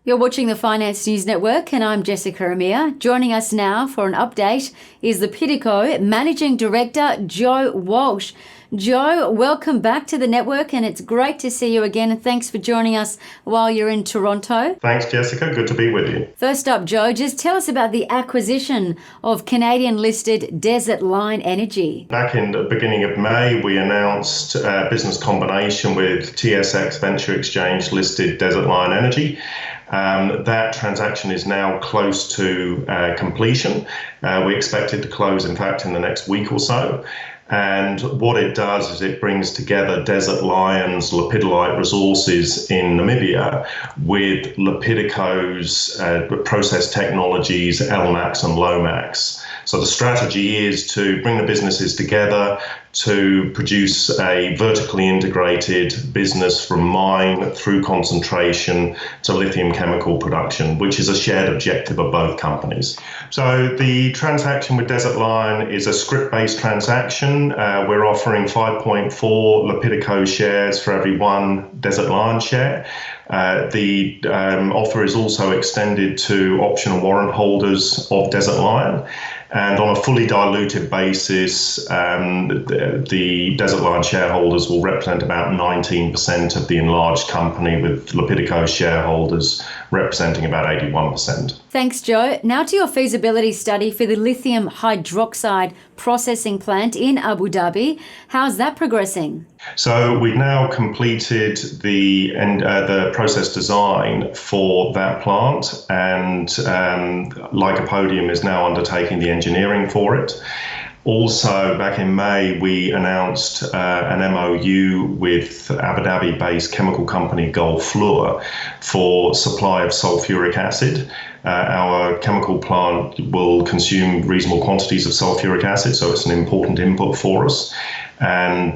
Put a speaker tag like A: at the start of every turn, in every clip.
A: You're watching the Finance News Network and I'm Jessica Amir. Joining us now for an update is Lepidico Managing Director Joe Walsh. Joe, welcome back to the network and it's great to see you again and thanks for joining us while you're in Toronto.
B: Thanks, Jessica. Good to be with you.
A: First up, Joe, just tell us about the acquisition of Canadian-listed Desert Line Energy.
B: Back in the beginning of May, we announced a business combination with TSX Venture Exchange listed Desert Line Energy. That transaction is now close to completion. We expect it to close, in fact, in the next week or so. And what it does is it brings together Desert Lion's lepidolite resources in Namibia with Lepidico's process technologies, LOH-Max and LOH-Max. So the strategy is to bring the businesses together to produce a vertically integrated business from mine through concentration to lithium chemical production, which is a shared objective of both companies. So the transaction with Desert Lion is a scrip-based transaction. We're offering 5.4 Lepidico shares for every one Desert Lion share. The offer is also extended to optional warrant holders of Desert Lion. And on a fully diluted basis, the Desert Lion shareholders will represent about 19% of the enlarged company, with Lepidico shareholders representing about 81%.
A: Thanks, Joe. Now to your feasibility study for the lithium hydroxide processing plant in Abu Dhabi. How's that progressing?
B: So we've now completed the process design for that plant, and Lycopodium is now undertaking the engineering for it. Also, back in May, we announced an MOU with Abu Dhabi-based chemical company Gulf Fluor for supply of sulfuric acid. Our chemical plant will consume reasonable quantities of sulfuric acid, so it's an important input for us. And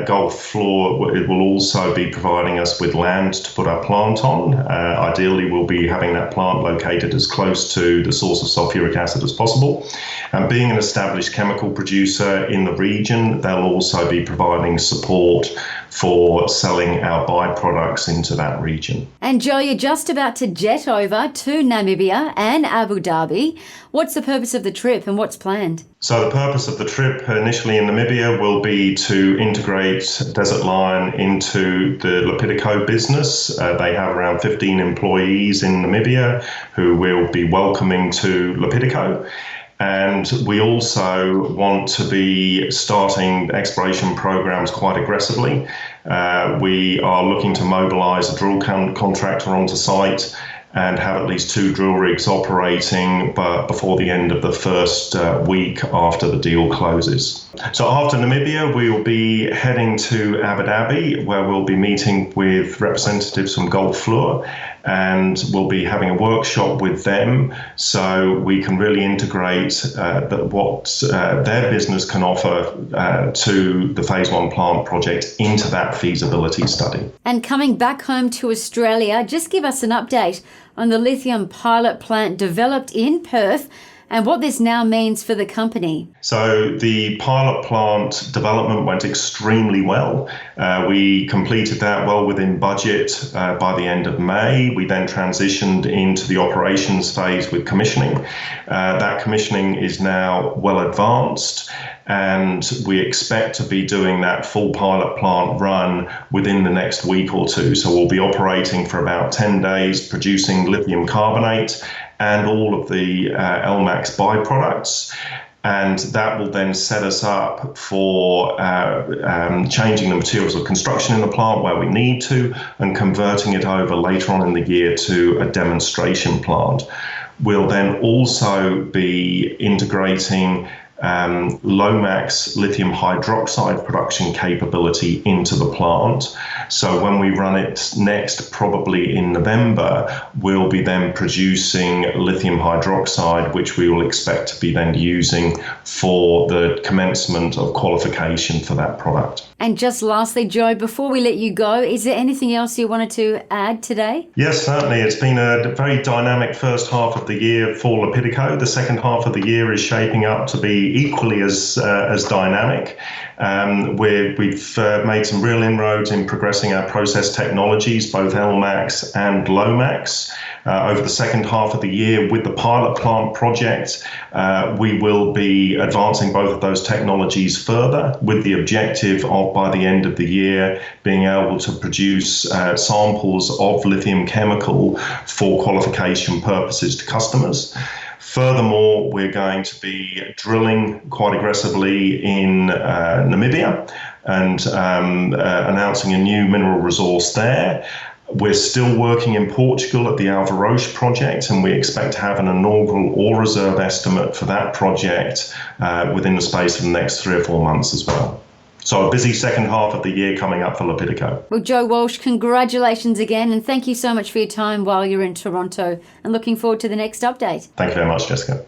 B: Gulf Fluor will also be providing us with land to put our plant on. Ideally, we'll be having that plant located as close to the source of sulfuric acid as possible. And being an established chemical producer in the region, they'll also be providing support for selling our byproducts into that region.
A: And Joe, you're just about to jet over to Namibia and Abu Dhabi. What's the purpose of the trip and what's planned?
B: So the purpose of the trip initially in Namibia will be to integrate Desert Lion into the Lepidico business. They have around 15 employees in Namibia who will be welcoming to Lepidico. And we also want to be starting exploration programs quite aggressively. We are looking to mobilize a drill contractor onto site and have at least 2 drill rigs operating before the end of the first week after the deal closes. So after Namibia, we will be heading to Abu Dhabi, where we'll be meeting with representatives from Gulf Fluor, and we'll be having a workshop with them so we can really integrate what their business can offer to the Phase 1 plant project into that feasibility study.
A: And coming back home to Australia, just give us an update on the lithium pilot plant developed in Perth and what this now means for the company.
B: So the pilot plant development went extremely well. We completed that well within budget by the end of May. We then transitioned into the operations phase with commissioning. That commissioning is now well advanced, and we expect to be doing that full pilot plant run within the next week or two. So we'll be operating for about 10 days, producing lithium carbonate and all of the LOH-Max byproducts. And that will then set us up for changing the materials of construction in the plant where we need to, and converting it over later on in the year to a demonstration plant. We'll then also be integrating LOH-Max lithium hydroxide production capability into the plant. So when we run it next, probably in November, we'll be then producing lithium hydroxide, which we will expect to be then using for the commencement of qualification for that product.
A: And just lastly, Joe, before we let you go, is there anything else you wanted to add today?
B: Yes, certainly. It's been a very dynamic first half of the year for Lepidico. The second half of the year is shaping up to be equally as dynamic. We've made some real inroads in progressing our process technologies, both LMAX and LOH-Max. Over the second half of the year with the pilot plant project, we will be advancing both of those technologies further with the objective of, by the end of the year, being able to produce samples of lithium chemical for qualification purposes to customers. Furthermore, we're going to be drilling quite aggressively in Namibia and announcing a new mineral resource there. We're still working in Portugal at the Alvaroche project, and we expect to have an inaugural ore reserve estimate for that project within the space of the next 3 or 4 months as well. So a busy second half of the year coming up for Lepidico.
A: Well, Joe Walsh, congratulations again, and thank you so much for your time while you're in Toronto, and looking forward to the next update.
B: Thank you very much, Jessica.